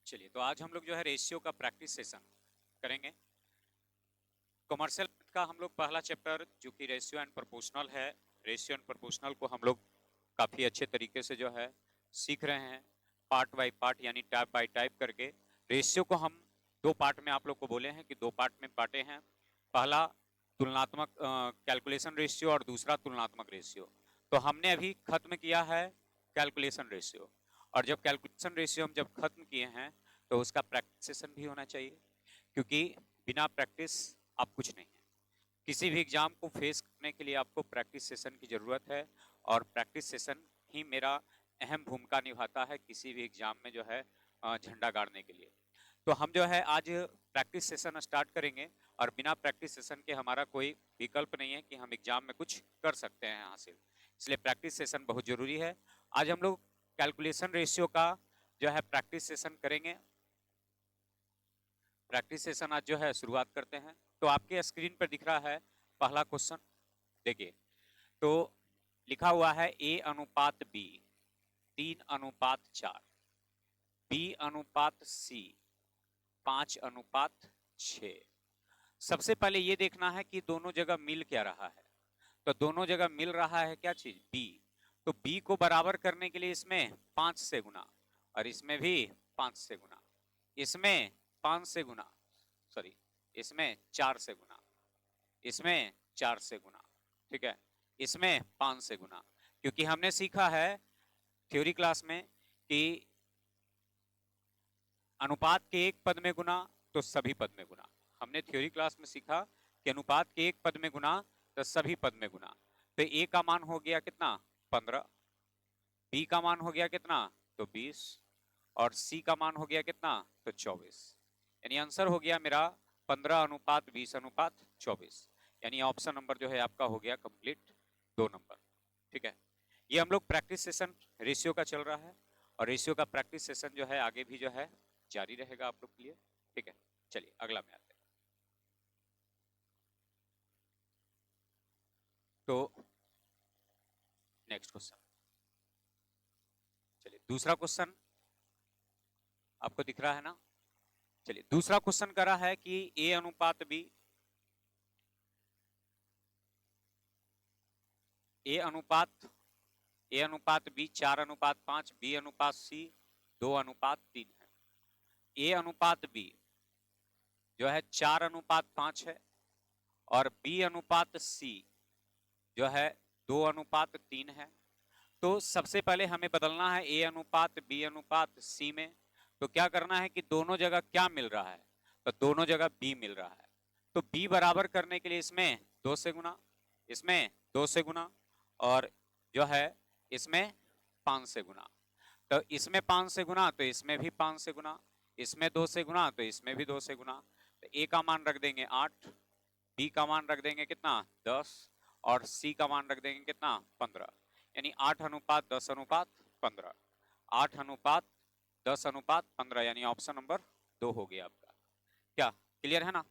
चलिए, तो आज हम लोग जो है रेशियो का प्रैक्टिस सेशन करेंगे। कमर्शियल का हम लोग पहला चैप्टर जो कि रेशियो एंड प्रोपोर्शनल है, रेशियो एंड प्रोपोर्शनल को हम लोग काफ़ी अच्छे तरीके से जो है सीख रहे हैं, पार्ट बाय पार्ट यानी टाइप बाय टाइप करके। रेशियो को हम दो पार्ट में आप लोग को बोले हैं कि दो पार्ट में बांटे हैं। पहला तुलनात्मक कैलकुलेशन रेशियो और दूसरा तुलनात्मक रेशियो। तो हमने अभी खत्म किया है कैलकुलेशन रेशियो, और जब कैलकुलेशन रेशियो हम जब खत्म किए हैं तो उसका प्रैक्टिस सेशन भी होना चाहिए, क्योंकि बिना प्रैक्टिस आप कुछ नहीं है। किसी भी एग्जाम को फेस करने के लिए आपको प्रैक्टिस सेशन की ज़रूरत है, और प्रैक्टिस सेशन ही मेरा अहम भूमिका निभाता है किसी भी एग्जाम में जो है झंडा गाड़ने के लिए। तो हम जो है आज प्रैक्टिस सेशन स्टार्ट करेंगे, और बिना प्रैक्टिस सेशन के हमारा कोई विकल्प नहीं है कि हम एग्जाम में कुछ कर सकते हैं हासिल। इसलिए प्रैक्टिस सेशन बहुत ज़रूरी है। आज हम लोग कैलकुलेशन रेशियो का जो है प्रैक्टिस सेशन करेंगे। प्रैक्टिस सेशन आज जो है शुरुआत करते हैं। तो आपके स्क्रीन पर दिख रहा है पहला क्वेश्चन, देखिए। तो लिखा हुआ है ए अनुपात बी 3:4, बी अनुपात सी 5:6। सबसे पहले ये देखना है कि दोनों जगह मिल क्या रहा है। तो दोनों जगह मिल रहा है क्या चीज, बी। तो बी को बराबर करने के लिए इसमें 5 से गुना, और इसमें भी 5 से गुना, इसमें 5 से गुना, सॉरी इसमें 4 से गुना, इसमें 4 से गुना, ठीक है, इसमें 5 से गुना। क्योंकि हमने सीखा है थ्योरी क्लास में कि अनुपात के एक पद में गुना तो सभी पद में गुना। हमने थ्योरी क्लास में सीखा कि अनुपात के एक पद में गुना तो सभी पद में गुना। तो ए का मान हो गया कितना, 15, बी का मान हो गया कितना, तो 20, और सी का मान हो गया कितना, तो 24। यानी आंसर हो गया मेरा 15:20:24। यानी ऑप्शन नंबर जो है आपका हो गया कंप्लीट, 2 नंबर। ठीक है, ये हम लोग प्रैक्टिस सेशन रेशियो का चल रहा है, और रेशियो का प्रैक्टिस सेशन जो है आगे भी जो है जारी रहेगा आप लोग के लिए। ठीक है, चलिए अगला में आते हैं। तो नेक्स्ट क्वेश्चन, चलिए दूसरा क्वेश्चन आपको दिख रहा है ना। चलिए दूसरा क्वेश्चन करा है कि ए अनुपात बी, ए अनुपात बी 4:5, बी अनुपात सी 2:3 है। ए अनुपात बी जो है 4:5 है, और बी अनुपात सी जो है 2:3 है। तो सबसे पहले हमें बदलना है ए अनुपात बी अनुपात सी में। तो क्या करना है कि दोनों जगह क्या मिल रहा है, तो दोनों जगह बी मिल रहा है। तो बी बराबर करने के लिए इसमें 2 से गुना, इसमें 2 से गुना, और जो है इसमें 5 से गुना। तो इसमें 5 से गुना तो इसमें भी 5 से गुना, इसमें 2 से गुना तो इसमें भी 2 से गुना। तो ए का मान रख देंगे 8, बी का मान रख देंगे कितना 10, और सी का मान रख देंगे कितना 15। यानी 8:10:15, 8:10:15, यानी ऑप्शन नंबर 2 हो गया आपका। क्या क्लियर है ना।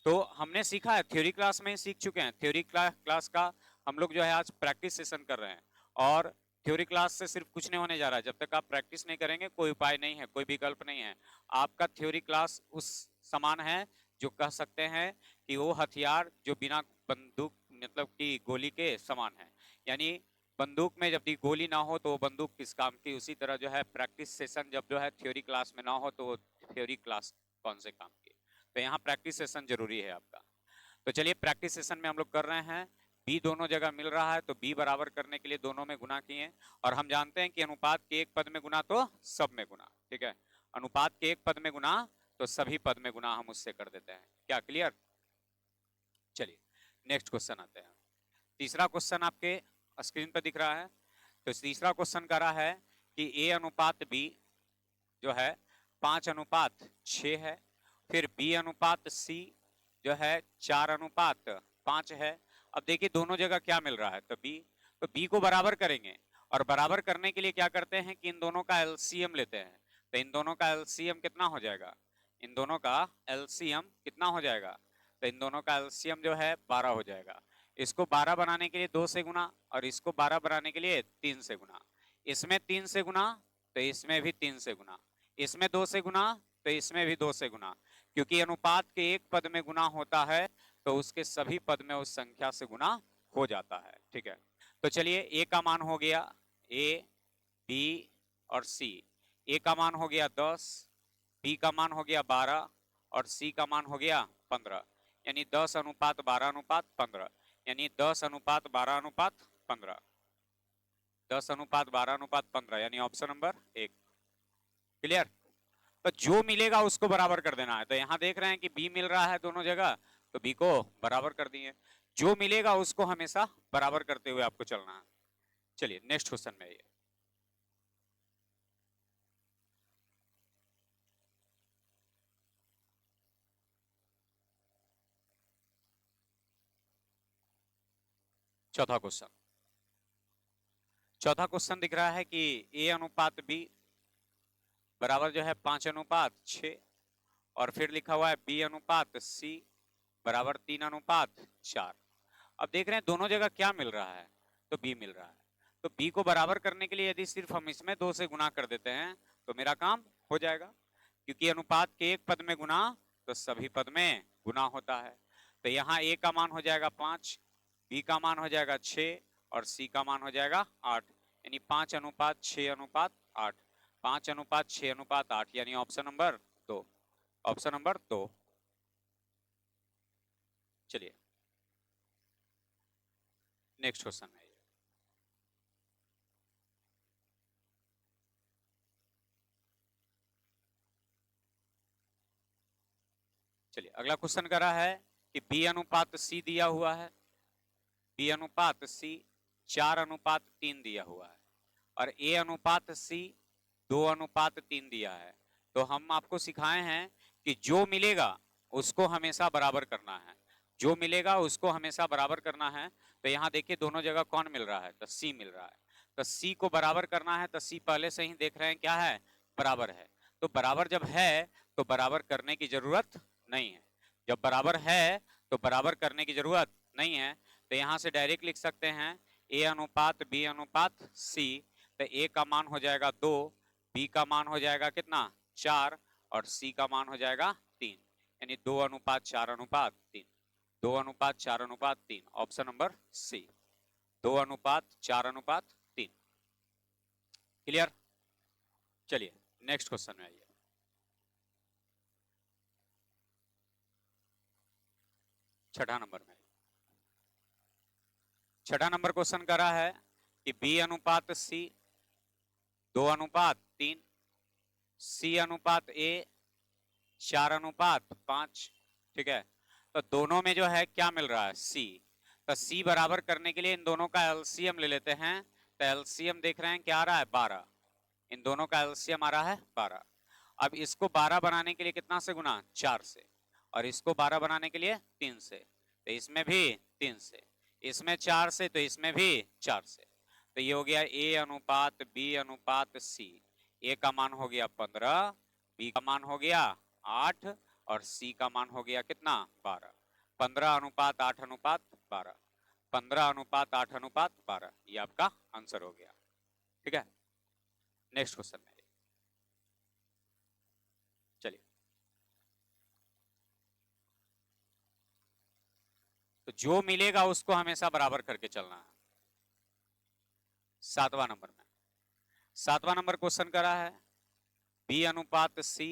तो हमने सीखा है, थ्योरी क्लास में सीख चुके हैं। थ्योरी क्लास का हम लोग जो है आज प्रैक्टिस सेशन कर रहे हैं, और थ्योरी क्लास से सिर्फ कुछ नहीं होने जा रहा है। जब तक आप प्रैक्टिस नहीं करेंगे कोई उपाय नहीं है, कोई विकल्प नहीं है। आपका थ्योरी क्लास उस समान है जो कह सकते हैं कि वो हथियार जो बिना बंदूक मतलब कि गोली के समान है। यानी बंदूक में जब भी गोली ना हो तो वो बंदूक किस काम की, उसी तरह जो है प्रैक्टिस सेशन जब जो है थ्योरी क्लास में ना हो तो वो थ्योरी क्लास कौन से काम की। तो यहाँ प्रैक्टिस सेशन जरूरी है आपका। तो चलिए प्रैक्टिस सेशन में हम लोग कर रहे हैं। बी दोनों जगह मिल रहा है, तो बी बराबर करने के लिए दोनों में गुना किए, और हम जानते हैं कि अनुपात के एक पद में गुना तो सब में गुना। ठीक है, अनुपात के एक पद में गुना तो सभी पद में गुना हम उससे कर देते हैं। क्या क्लियर। चलिए नेक्स्ट क्वेश्चन आते हैं। तीसरा क्वेश्चन आपके स्क्रीन पर दिख रहा है। तो तीसरा क्वेश्चन करा है कि ए अनुपात बी जो है 5:6 है, फिर बी अनुपात सी जो है 4:5 है। अब देखिए दोनों जगह क्या मिल रहा है, तो बी को बराबर करेंगे, और बराबर करने के लिए क्या करते हैं कि इन दोनों का एलसीएम लेते हैं। तो इन दोनों का एलसीएम कितना हो जाएगा, इन दोनों का एलसीएम कितना हो जाएगा, तो इन दोनों का एलसीएम जो है 12 हो जाएगा। इसको 12 बनाने के लिए 2 से गुना, और इसको 12 बनाने के लिए 3 से गुना। इसमें 3 से गुना तो इसमें भी 3 से गुना, इसमें 2 से गुना तो इसमें भी 2 से गुना, क्योंकि अनुपात के एक पद में गुना होता है तो उसके सभी पद में उस संख्या से गुना हो जाता है। ठीक है, तो चलिए ए का मान हो गया ए, बी और सी। ए का मान हो गया 10, बी का मान हो गया 12 और सी का मान हो गया 15, यानी 10 अनुपात 12 अनुपात 15, यानी 10 अनुपात 12 अनुपात 15, 10 अनुपात 12 अनुपात 15, यानी ऑप्शन नंबर 1। क्लियर? तो जो मिलेगा उसको बराबर कर देना है। तो यहां देख रहे हैं कि बी मिल रहा है दोनों जगह, तो बी को बराबर कर दिए। जो मिलेगा उसको हमेशा बराबर करते हुए आपको चलना है। चलिए नेक्स्ट क्वेश्चन में आइए। चौथा क्वेश्चन। चौथा क्वेश्चन दिख रहा है कि ए अनुपात बी बराबर जो है 5 अनुपात 6, और फिर लिखा हुआ है बी अनुपात सी बराबर 3 अनुपात 4। अब देख रहे हैं दोनों जगह क्या मिल रहा है, तो बी मिल रहा है। तो बी को बराबर करने के लिए यदि सिर्फ हम इसमें 2 से गुना कर देते हैं तो मेरा काम हो जाएगा, क्योंकि अनुपात के एक पद में गुना तो सभी पद में गुना होता है। तो यहाँ ए का मान हो जाएगा 5, बी का मान हो जाएगा 6 और सी का मान हो जाएगा 8, यानी 5 अनुपात 6 अनुपात 8, 5 अनुपात 6 अनुपात 8, यानी ऑप्शन नंबर 2, ऑप्शन नंबर 2। चलिए नेक्स्ट क्वेश्चन है। चलिए अगला क्वेश्चन कर रहा है कि बी अनुपात सी दिया हुआ है, बी अनुपात सी 4 अनुपात 3 दिया हुआ है, और ए अनुपात सी 2 अनुपात 3 दिया है। तो हम आपको सिखाए हैं कि जो मिलेगा उसको हमेशा बराबर करना है, जो मिलेगा उसको हमेशा बराबर करना है। तो यहाँ देखिए दोनों जगह कौन मिल रहा है, तो सी मिल रहा है। तो सी को बराबर करना है, तो सी पहले से ही देख रहे हैं क्या है, बराबर है। तो बराबर जब है तो बराबर करने की जरूरत नहीं है, जब बराबर है तो बराबर करने की जरूरत नहीं है। तो यहाँ से डायरेक्ट लिख सकते हैं ए अनुपात बी अनुपात सी। तो ए का मान हो जाएगा 2, बी का मान हो जाएगा कितना 4, और सी का मान हो जाएगा 3, यानी 2 अनुपात 4 अनुपात 3, 2 अनुपात 4 अनुपात 3, ऑप्शन नंबर सी, 2 अनुपात 4 अनुपात 3। क्लियर? चलिए नेक्स्ट क्वेश्चन में आइए। छठा नंबर में, छठा नंबर क्वेश्चन कर रहा है कि बी अनुपात सी 2 अनुपात 3, सी अनुपात ए 4 अनुपात 5। ठीक है, तो दोनों में जो है क्या मिल रहा है, सी। तो सी बराबर करने के लिए इन दोनों का एलसीएम ले लेते हैं। तो एलसीएम देख रहे हैं क्या आ रहा है, 12। इन दोनों का एलसीएम आ रहा है 12। अब इसको 12 बनाने के लिए कितना से गुना, 4 से, और इसको 12 बनाने के लिए 3 से, तो इसमें भी 3 से, इसमें 4 से, तो इसमें भी 4 से। तो ये हो गया ए अनुपात बी अनुपात सी। ए का मान हो गया 15, बी का मान हो गया 8, और सी का मान हो गया कितना 12। 15 अनुपात 8 अनुपात 12, 15 अनुपात 8 अनुपात 12, ये आपका आंसर हो गया। ठीक है, नेक्स्ट क्वेश्चन में चलिए। तो जो मिलेगा उसको हमेशा बराबर करके चलना है। 7वां नंबर में, 7वां नंबर क्वेश्चन करा है बी अनुपात सी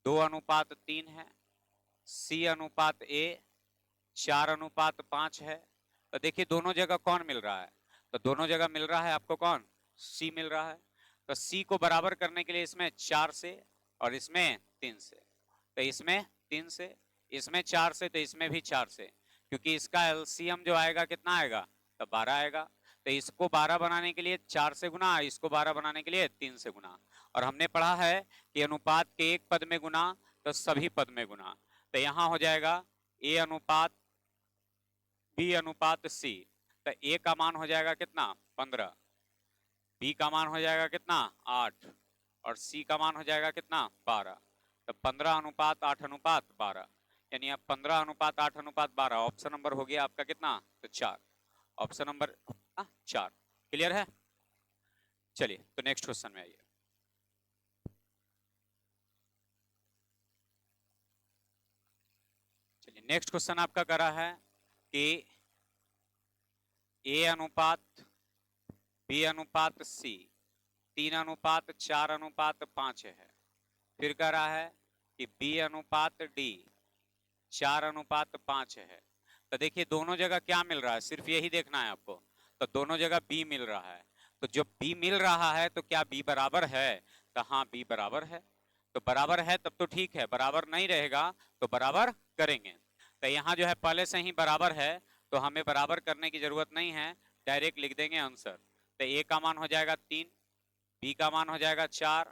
2 अनुपात 3 है, सी अनुपात ए 4 अनुपात 5 है। तो देखिए दोनों जगह कौन मिल रहा है, तो दोनों जगह मिल रहा है आपको कौन, सी मिल रहा है। तो सी को बराबर करने के लिए इसमें 4 से और इसमें 3 से, तो इसमें 3 से, इसमें 4 से, तो इसमें भी 4 से, क्योंकि इसका एलसीएम जो आएगा कितना आएगा, तो 12 आएगा। तो इसको 12 बनाने के लिए 4 से गुना, इसको 12 बनाने के लिए 3 से गुना। और हमने पढ़ा है कि अनुपात के एक पद में गुना तो सभी पद में गुना। तो यहां हो जाएगा ए अनुपात बी अनुपात सी। तो ए का मान हो जाएगा कितना 15, बी का मान हो जाएगा कितना 8, और सी का मान हो जाएगा कितना 12। तो 15 अनुपात 8 अनुपात 12, यानी अब 15 अनुपात 8 अनुपात 12, ऑप्शन नंबर हो गया आपका कितना, तो 4, ऑप्शन नंबर 4। क्लियर है? चलिए तो नेक्स्ट क्वेश्चन में आइए। नेक्स्ट क्वेश्चन आपका करा है कि ए अनुपात बी अनुपात सी 3 अनुपात 4 अनुपात 5 है। फिर कह रहा है कि बी अनुपात डी 4 अनुपात 5 है। तो देखिए दोनों जगह क्या मिल रहा है, सिर्फ यही देखना है आपको। तो दोनों जगह बी मिल रहा है, तो जब बी मिल रहा है तो क्या बी बराबर है? तो हाँ बी बराबर है। तो बराबर है तब तो ठीक है, बराबर नहीं रहेगा तो बराबर करेंगे। तो यहाँ जो है पहले से ही बराबर है तो हमें बराबर करने की जरूरत नहीं है, डायरेक्ट लिख देंगे आंसर। तो ए का मान हो जाएगा 3, बी का मान हो जाएगा 4,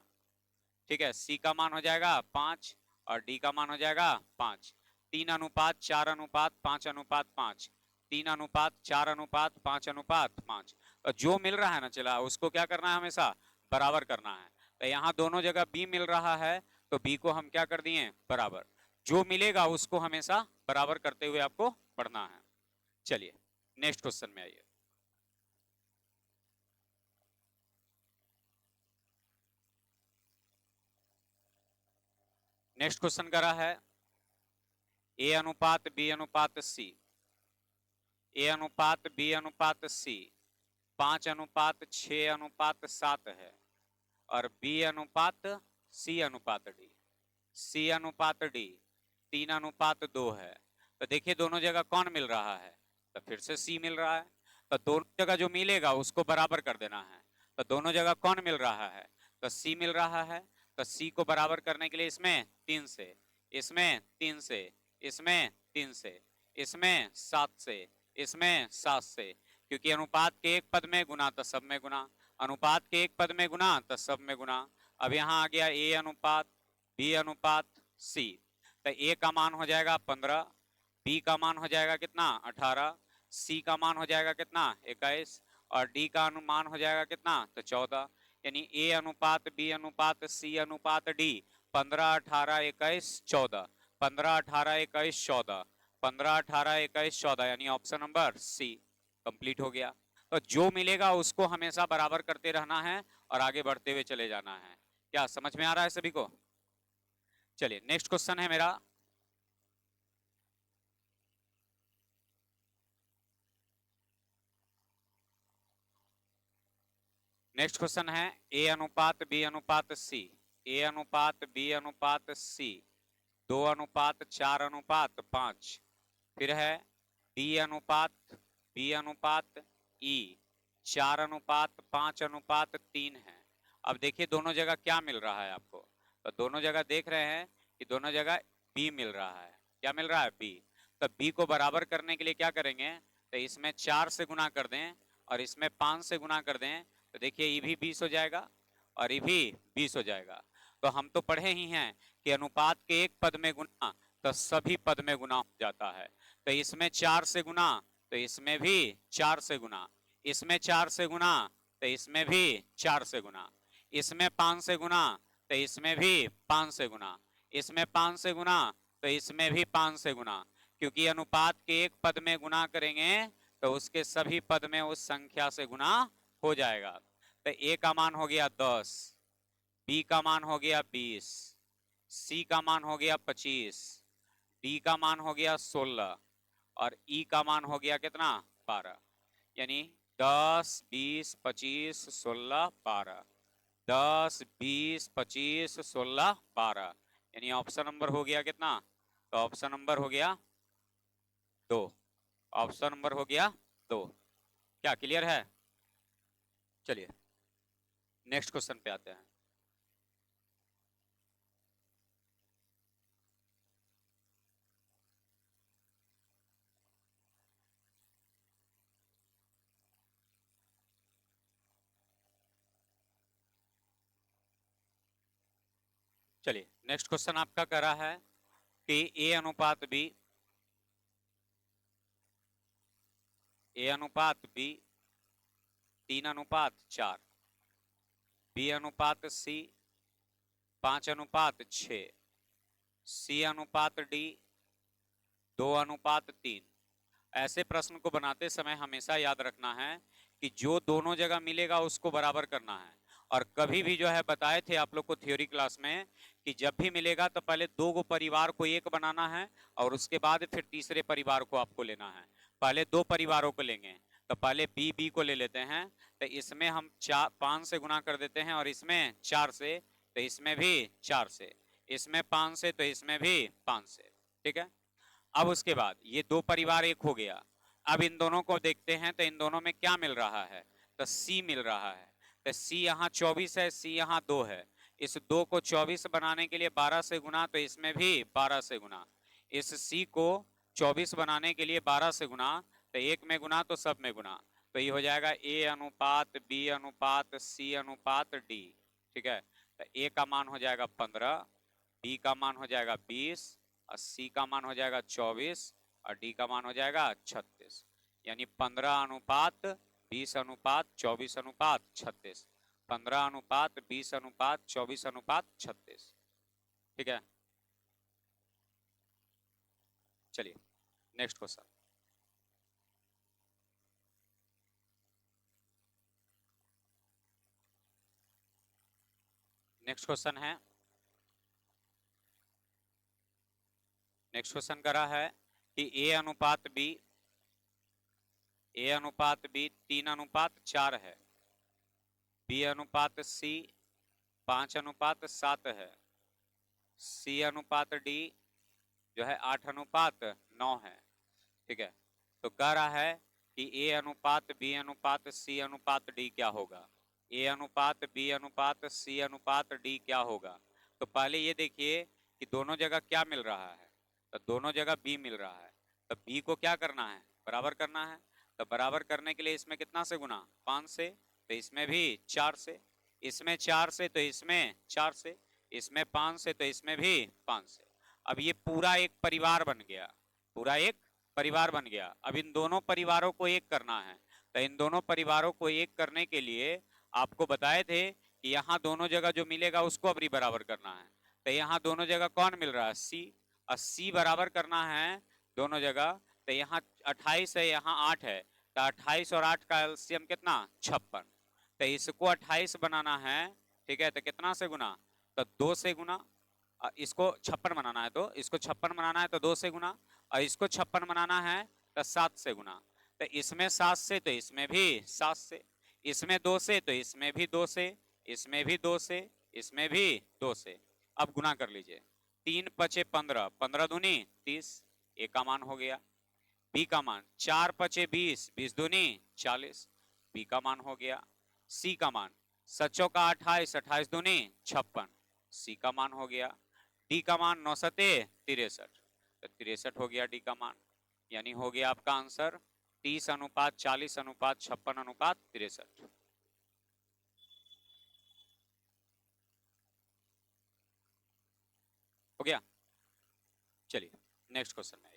ठीक है, सी का मान हो जाएगा 5 और डी का मान हो जाएगा 5। 3 अनुपात 4 अनुपात 5 अनुपात 5, 3 अनुपात 4 अनुपात 5 अनुपात 5। और जो मिल रहा है ना चला उसको क्या करना है, हमेशा बराबर करना है। तो यहाँ दोनों जगह बी मिल रहा है तो बी को हम क्या कर दिए, बराबर। जो मिलेगा उसको हमेशा बराबर करते हुए आपको पढ़ना है। चलिए नेक्स्ट क्वेश्चन में आइए। नेक्स्ट क्वेश्चन करा है ए अनुपात बी अनुपात सी, ए अनुपात बी अनुपात सी 5 अनुपात 6 अनुपात 7 है और बी अनुपात सी अनुपात डी, सी अनुपात डी 3 अनुपात 2 है। तो देखिए दोनों जगह कौन मिल रहा है, तो फिर से सी मिल रहा है। तो दोनों जगह जो मिलेगा उसको बराबर कर देना है। तो दोनों जगह कौन मिल रहा है, तो सी मिल रहा है। तो सी को बराबर करने के लिए इसमें 3 से, इसमें 3 से, इसमें 3 से, इसमें 7 से, इसमें 7 से, क्योंकि अनुपात के एक पद में गुना तो सब में गुना, अनुपात के एक पद में गुना तो सब में गुना। अब यहाँ आ गया ए अनुपात बी अनुपात सी। तो ए का मान हो जाएगा 15, बी का मान हो जाएगा कितना 18, सी का मान हो जाएगा कितना 21 और डी का अनुमान हो जाएगा कितना तो 14। यानी ए अनुपात बी अनुपात सी अनुपात डी 15 18 21 14, 15 18 21 14, 15 18 21 14, यानी ऑप्शन नंबर सी कंप्लीट हो गया। तो जो मिलेगा उसको हमेशा बराबर करते रहना है और आगे बढ़ते हुए चले जाना है। क्या समझ में आ रहा है सभी को? चलिए नेक्स्ट क्वेश्चन है मेरा, नेक्स्ट क्वेश्चन है ए अनुपात बी अनुपात सी, ए अनुपात बी अनुपात सी 2 अनुपात 4 अनुपात 5। फिर है डी अनुपात बी अनुपात ई 4 अनुपात 5 अनुपात 3 है। अब देखिए दोनों जगह क्या मिल रहा है आपको, तो दोनों जगह देख रहे हैं कि दोनों जगह बी मिल रहा है। क्या मिल रहा है, बी। तो बी को बराबर करने के लिए क्या करेंगे, तो इसमें 4 से गुना कर दें और इसमें 5 से गुना कर दें, तो देखिए ये भी 20 हो जाएगा और ये भी 20 हो जाएगा। तो हम तो पढ़े ही हैं कि अनुपात के एक पद में गुना तो सभी पद में गुना हो जाता है। तो इसमें 4 से गुना तो इसमें भी 4 से गुना, इसमें 4 से गुना तो इसमें भी 4 से गुना, इसमें 5 से गुना तो इसमें भी 5 से गुना, इसमें 5 से गुना तो इसमें भी 5 से गुना। क्योंकि अनुपात के एक पद में गुना करेंगे तो उसके सभी पद में उस संख्या से गुना हो जाएगा। तो ए का मान हो गया 10, बी का मान हो गया 20, सी का मान हो गया 25, डी का मान हो गया 16 और ई का मान हो गया कितना 12। यानी 10 20 25 16 12, 10 20 25 16 12, यानी ऑप्शन नंबर हो गया कितना, तो ऑप्शन नंबर हो गया 2, ऑप्शन नंबर हो गया 2। क्या क्लियर है? चलिए नेक्स्ट क्वेश्चन पे आते हैं। चलिए नेक्स्ट क्वेश्चन आपका कह रहा है कि ए अनुपात बी, ए अनुपात बी 3 अनुपात 4, बी अनुपात सी 5 अनुपात 6, सी अनुपात डी 2 अनुपात 3। ऐसे प्रश्न को बनाते समय हमेशा याद रखना है कि जो दोनों जगह मिलेगा उसको बराबर करना है और कभी भी जो है बताए थे आप लोग को थ्योरी क्लास में कि जब भी मिलेगा तो पहले दो गो परिवार को एक बनाना है और उसके बाद फिर तीसरे परिवार को आपको लेना है। पहले दो परिवारों को लेंगे, तो पहले बी को ले लेते हैं, तो इसमें हम 5 से गुना कर देते हैं और इसमें 4 से, तो इसमें भी 4 से, इसमें 5 से, तो इसमें भी 5 से। ठीक है, अब उसके बाद ये दो परिवार एक हो गया। अब इन दोनों को देखते हैं तो इन दोनों में क्या मिल रहा है, तो सी मिल रहा है। तो सी यहाँ 24 है, सी यहाँ 2 है। इस 2 को 24 बनाने के लिए 12 से गुना, तो इसमें भी 12 से गुना। इस सी को 24 बनाने के लिए 12 से गुना, तो एक में गुना तो सब में गुना, तो ये हो जाएगा ए अनुपात बी अनुपात सी अनुपात डी। ठीक है, तो ए का मान हो जाएगा 15, बी का मान हो जाएगा 20, और सी का मान हो जाएगा 24, और डी का मान हो जाएगा 36। यानी 15 अनुपात 20 अनुपात 24 अनुपात 36, 15 अनुपात 20 अनुपात 24 अनुपात 36। ठीक है, चलिए नेक्स्ट क्वेश्चन। नेक्स्ट क्वेश्चन है, नेक्स्ट क्वेश्चन करा है कि ए अनुपात बी 3 अनुपात 4 है, बी अनुपात सी 5 अनुपात 7 है, सी अनुपात डी जो है 8 अनुपात 9 है। ठीक है, तो कह रहा है कि ए अनुपात बी अनुपात सी अनुपात डी क्या होगा, ए अनुपात बी अनुपात सी अनुपात डी क्या होगा। तो पहले ये देखिए कि दोनों जगह क्या मिल रहा है, तो दोनों जगह बी मिल रहा है, तो बी को क्या करना है, बराबर करना है। तो बराबर करने के लिए इसमें कितना से गुना, 5 से, तो इसमें भी 4 से, इसमें 4 से तो इसमें 4 से, इसमें 5 से तो इसमें भी 5 से। अब ये पूरा एक परिवार बन गया, पूरा एक परिवार बन गया। अब इन दोनों परिवारों को एक करना है, तो इन दोनों परिवारों को एक करने के लिए आपको बताए थे कि यहाँ दोनों जगह जो मिलेगा उसको अबरी बराबर करना है। तो यहाँ दोनों जगह कौन मिल रहा है, सी, और सी बराबर करना है दोनों जगह। तो यहाँ 28 है, यहाँ 8 है, तो 28 और 8 का एलसीएम कितना, 56। तो इसको 28 बनाना है, ठीक है, तो कितना से गुना, तो 2 से गुना। इसको 56 बनाना है, तो इसको 56 बनाना है तो 2 से गुना, और इसको 56 बनाना है तो 7 से गुना। तो इसमें 7 से तो इसमें भी 7 से, इसमें 2 से तो इसमें भी 2 से, इसमें भी 2 से, इसमें भी 2 से। अब गुना कर लीजिए, 3 पचे 15, 15 दूनी 30, ए का मान हो गया। बी का मान 4 पचे 20, 20 दूनी 40, बी का मान हो गया। सी का मान 7 का 28, 28 दूनी 56, सी का मान हो गया। डी का मान 9 सते 63, तो 63 हो गया डी का मान। यानी हो गया आपका आंसर 30 अनुपात 40 अनुपात 56 अनुपात 63। हो गया, चलिए नेक्स्ट क्वेश्चन में।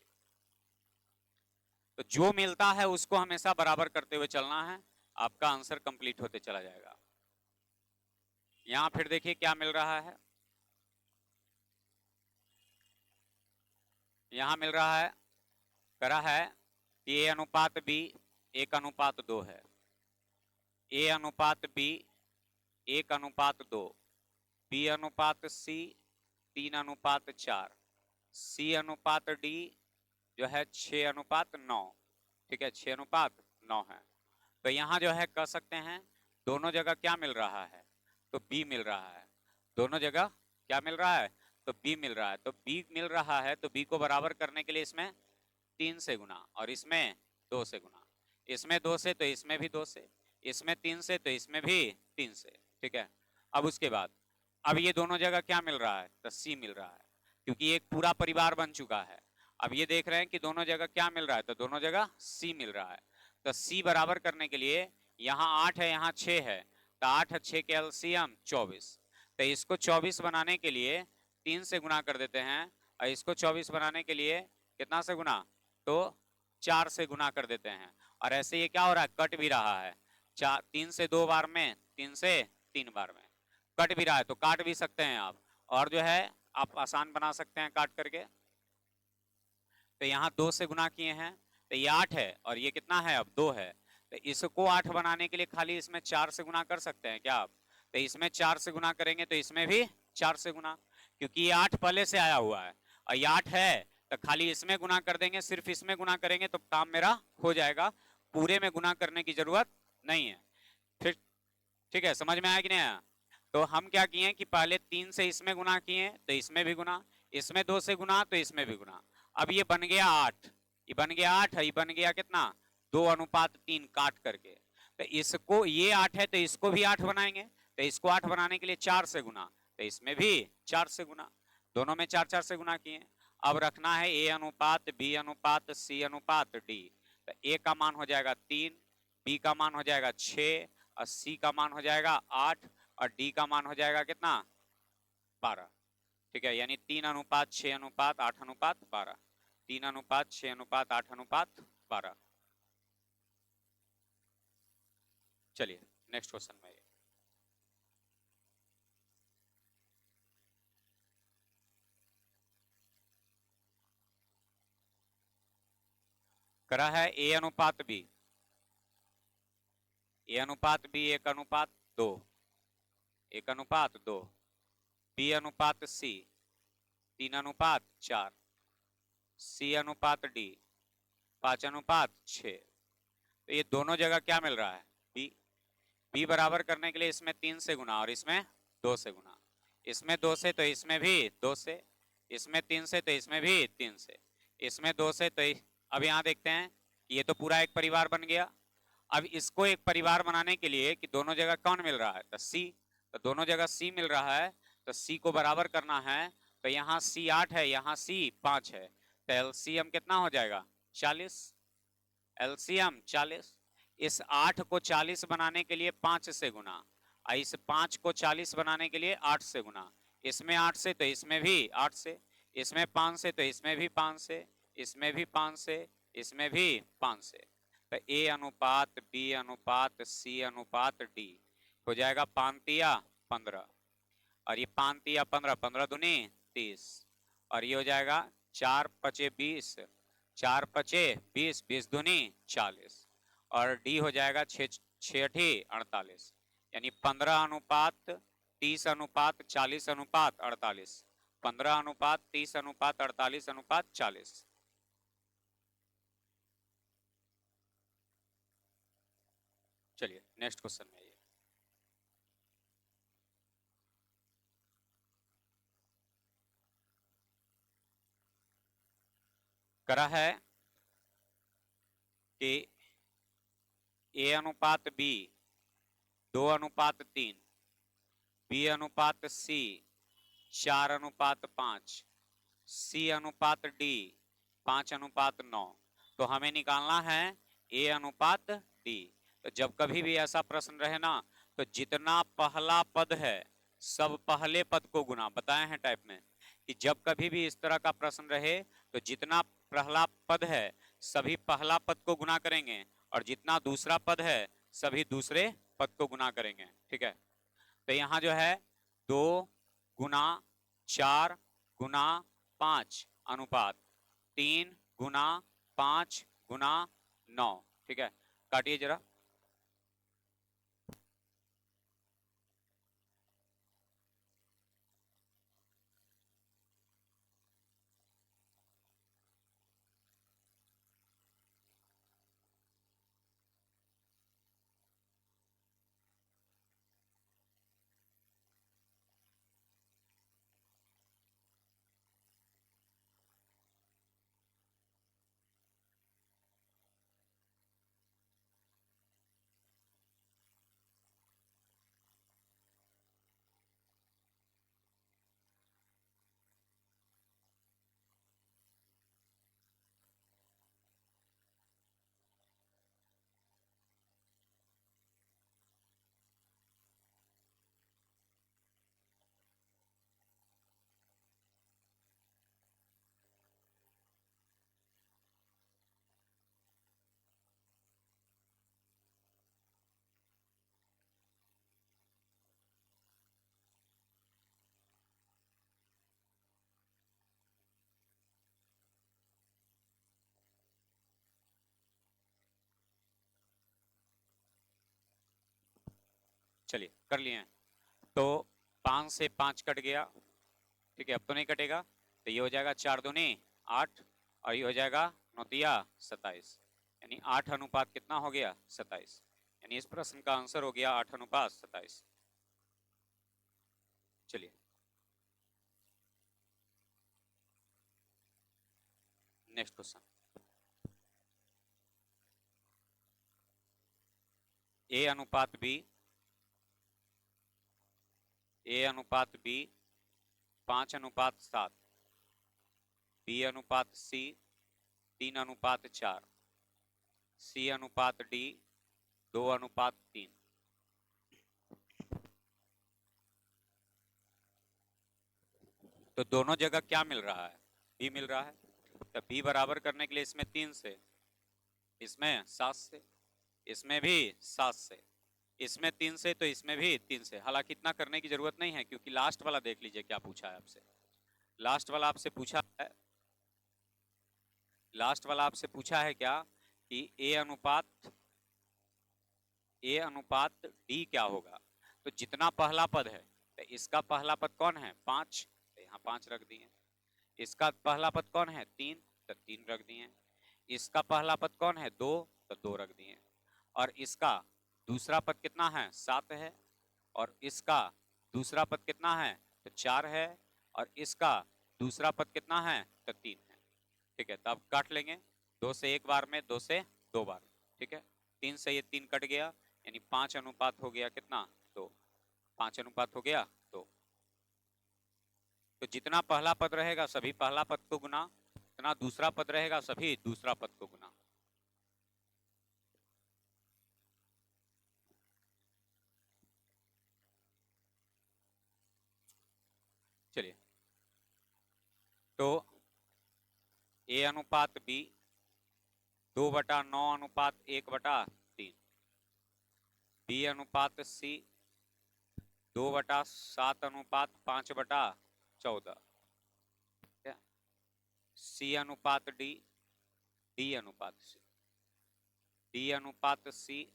तो जो मिलता है उसको हमेशा बराबर करते हुए चलना है, आपका आंसर कंप्लीट होते चला जाएगा। यहां फिर देखिए क्या मिल रहा है, यहां मिल रहा है, करा है कि ए अनुपात बी 1 अनुपात 2 है, ए अनुपात बी 1 अनुपात 2, बी अनुपात सी 3 अनुपात 4, सी अनुपात डी जो है 6 अनुपात 9। ठीक है, 6 अनुपात 9 है। तो यहाँ जो है कह सकते हैं दोनों जगह क्या मिल रहा है, तो बी मिल रहा है। दोनों जगह क्या मिल रहा है, तो बी मिल रहा है। तो बी मिल रहा है तो बी को बराबर करने के लिए इसमें 3 से गुना, और इसमें 2 से गुना, इसमें 2 से तो इसमें भी 2 से, इसमें 3 से तो इसमें भी 3 से। ठीक है, अब उसके बाद अब ये दोनों जगह क्या मिल रहा है, तो सी मिल रहा है, क्योंकि एक पूरा परिवार बन चुका है। अब ये देख रहे हैं कि दोनों जगह क्या मिल रहा है, तो दोनों जगह सी मिल रहा है। तो सी बराबर करने के लिए यहाँ 8 है, यहाँ 6 है, तो 8 और 6 के एलसीएम 24। तो इसको 24 बनाने के लिए 3 से गुना कर देते हैं, और इसको 24 बनाने के लिए कितना से गुना, तो 4 से गुना कर देते हैं। और ऐसे ये क्या हो रहा है, कट भी रहा है, 3 से 2 बार में, 3 से 3 बार में कट भी रहा है, तो काट भी सकते हैं आप, और जो है आप आसान बना सकते हैं काट करके। तो यहाँ 2 से गुना किए हैं, तो ये 8 है, और ये कितना है अब 2 है। तो इसको 8 बनाने के लिए खाली इसमें 4 से गुना कर सकते हैं क्या आप, तो इसमें 4 से गुना करेंगे तो इसमें भी 4 से गुना, क्योंकि ये 8 पहले से आया हुआ है और ये 8 है तो खाली इसमें गुना कर देंगे, सिर्फ इसमें गुना करेंगे तो काम मेरा हो जाएगा, पूरे में गुना करने की जरूरत नहीं है। फिर ठीक है, समझ में आया कि नहीं आया? तो हम क्या किए कि पहले 3 से इसमें गुना किए तो इसमें भी गुना, इसमें 2 से गुना तो इसमें भी गुना। अब ये बन गया 8, ये बन गया 8 है, ये बन गया कितना 2:3 काट करके। तो इसको ये 8 है तो इसको भी 8 बनाएंगे, तो इसको 8 बनाने के लिए 4 से गुना, तो इसमें भी 4 से गुना, दोनों में 4-4 से गुना किए। अब रखना है A अनुपात B अनुपात C अनुपात D। तो A का मान हो जाएगा 3, B का मान हो जाएगा 6 और C का मान हो जाएगा 8 और D का मान हो जाएगा कितना 12। ठीक है, यानी 3:6:8:12, 3:6:8:12। चलिए नेक्स्ट क्वेश्चन में करा है A अनुपात B, A अनुपात B 1:2, 1:2, B अनुपात C 3:4, C अनुपात D 5:6। तो ये दोनों जगह क्या मिल रहा है B, B बराबर करने के लिए इसमें 3 से गुना और इसमें 2 से गुना, इसमें 2 से तो इसमें भी 2 से, इसमें 3 से तो इसमें भी 3 से, इसमें 2 से तो अब यहाँ देखते हैं कि ये तो पूरा एक परिवार बन गया। अब इसको एक परिवार बनाने के लिए कि दोनों जगह कौन मिल रहा है तो C, तो दोनों जगह C मिल रहा है तो C को बराबर करना है। तो यहाँ C 8 है, यहाँ C 5 है, तो LCM कितना हो जाएगा 40, LCM 40। इस 8 को 40 बनाने के लिए 5 से गुना, इस 5 को 40 बनाने के लिए 8 से गुना, इसमें 8 से तो इसमें भी 8 से, इसमें 5 से तो इसमें भी 5 से, इसमें भी 5 से, इसमें भी 5 से। तो A अनुपात B अनुपात C अनुपात D हो जाएगा 5×3 = 15 और ये 5×3 = 15, 15×2 = 30 और ये हो जाएगा 4×5 = 20, 4×5 = 20, 20×2 = 40 और D हो जाएगा 6×6 = 48, यानी 15:30:40:48, 15:30:40:48। चलिए नेक्स्ट क्वेश्चन में आइए। करा है कि A अनुपात B 2:3, B अनुपात C 4:5, C अनुपात D 5:9। तो हमें निकालना है A अनुपात D। तो जब कभी भी ऐसा प्रश्न रहे ना तो जितना पहला पद है सब पहले पद को गुना, बताए हैं टाइप में कि जब कभी भी इस तरह का प्रश्न रहे तो जितना पहला पद है सभी पहला पद को गुना करेंगे और जितना दूसरा पद है सभी दूसरे पद को गुना करेंगे। ठीक है, तो यहाँ जो है 2×4×5 अनुपात 3×5×9। ठीक है, काटिए जरा। चलिए कर लिए हैं। तो 5 से 5 कट गया, ठीक है, अब तो नहीं कटेगा, तो ये हो जाएगा 4 दूनी 8 और ये हो जाएगा 9 तिया 27, यानी 8 अनुपात कितना हो गया 27, यानी इस प्रश्न का आंसर हो गया 8 अनुपात 27। चलिए नेक्स्ट क्वेश्चन, ए अनुपात बी, ए अनुपात बी 5 अनुपात 7, बी अनुपात सी 3 अनुपात 4, सी अनुपात डी 2 अनुपात 3। तो दोनों जगह क्या मिल रहा है, बी मिल रहा है, तो बी बराबर करने के लिए इसमें 3 से, इसमें 7 से, इसमें भी 7 से, इसमें 3 से, तो इसमें भी 3 से। हालांकि इतना करने की जरूरत नहीं है, क्योंकि लास्ट वाला देख लीजिए क्या पूछा है आपसे। लास्ट वाला आपसे पूछा है, लास्ट वाला आपसे पूछा है क्या कि ए अनुपात डी क्या होगा। तो जितना पहला पद है, तो इसका पहला पद कौन है 5, तो यहाँ 5 रख दिए। इसका पहला पद कौन है 3, तो 3 रख दिए। इसका पहला पद कौन है 2, तो 2 रख दिए। और इसका दूसरा पद कितना है 7 है, और इसका दूसरा पद कितना है तो 4 है, और इसका दूसरा पद कितना है तो 3 है। ठीक है, तो अब काट लेंगे, 2 से एक बार में, 2 से 2 बार। ठीक है, 3 से ये 3 कट गया, यानी 5 अनुपात हो गया कितना 2, 5 अनुपात हो गया 2। तो जितना पहला पद रहेगा सभी पहला पद को गुना, जितना दूसरा पद रहेगा सभी दूसरा पद को गुना। चलिए, तो ए अनुपात बी 2/9 अनुपात 1/3, बी अनुपात सी 2/7 अनुपात 5/14, सी अनुपात डी, डी अनुपात सी, डी अनुपात सी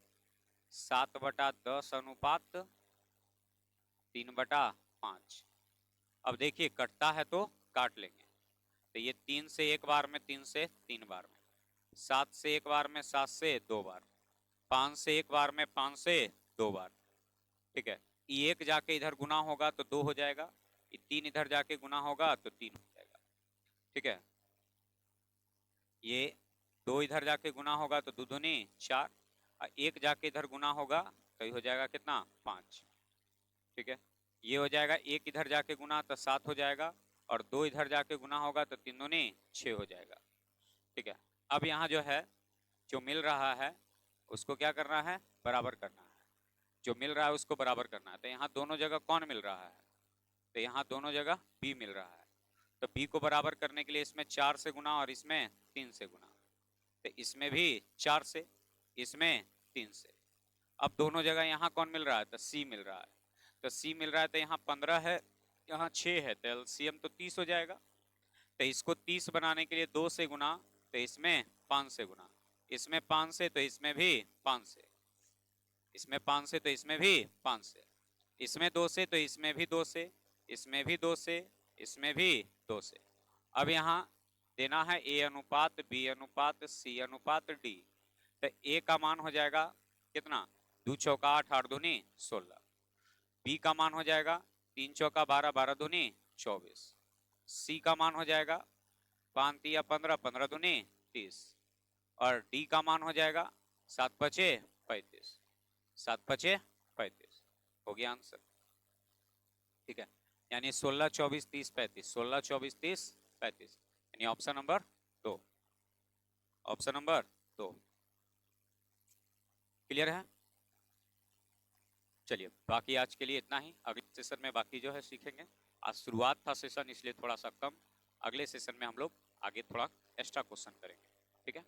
7/10 अनुपात 3/5। अब देखिए कटता है तो काट लेंगे, तो ये 3 से एक बार में, 3 से 3 बार में, 7 से एक बार में, 7 से 2 बार, 5 से एक बार में, 5 से 2 बार। ठीक है, ये 1 जाके इधर गुना होगा तो 2 हो जाएगा, ये 3 इधर जाके गुना होगा तो 3 हो जाएगा। ठीक है, ये 2 इधर जाके गुना होगा तो 2 दूनी 4, और 1 जाके इधर गुना होगा तो ये हो जाएगा कितना 5। ठीक है, ये हो जाएगा, 1 इधर जाके गुना तो 7 हो जाएगा, और 2 इधर जाके गुना होगा तो 3 दूनी 6 हो जाएगा। ठीक है, अब यहाँ जो है जो मिल रहा है उसको क्या करना है बराबर करना है, जो मिल रहा है उसको बराबर करना है। तो यहाँ दोनों जगह कौन मिल रहा है, तो यहाँ दोनों जगह बी मिल रहा है। तो बी को बराबर करने के लिए इसमें 4 से गुना और इसमें 3 से गुना, तो इसमें भी 4 से, इसमें 3 से। अब दोनों जगह यहाँ कौन मिल रहा है तो सी मिल रहा है, तो सी मिल रहा है, तो यहाँ 15 है, यहाँ 6 है, तो एलसीएम तो 30 हो जाएगा। तो इसको 30 बनाने के लिए 2 से गुना, तो इसमें 5 से गुना, इसमें 5 से, तो इसमें भी 5 से, इसमें 5 से, तो इसमें भी 5 से, इसमें 2 से, तो इसमें भी 2 से, इसमें भी 2 से, इसमें भी 2 से। अब यहाँ देना है ए अनुपात बी अनुपात सी अनुपात डी। तो ए का मान हो जाएगा कितना 2 चौका 8, 8 दूनी 16। बी का मान हो जाएगा 3 चौका 12, 12 दूनी 24। सी का मान हो जाएगा 5 तिया 15, 15 दूनी 30। और डी का मान हो जाएगा 7 पचे 35, 7 पचे 35 हो गया आंसर। ठीक है, यानी 16, 24, 30, 35, 16, 24, 30, 35, यानी option number 2, option number 2। Clear है। चलिए, बाकी आज के लिए इतना ही, अगले सेशन में बाकी जो है सीखेंगे। आज शुरुआत था सेशन इसलिए थोड़ा सा कम, अगले सेशन में हम लोग आगे थोड़ा एक्स्ट्रा क्वेश्चन करेंगे। ठीक है।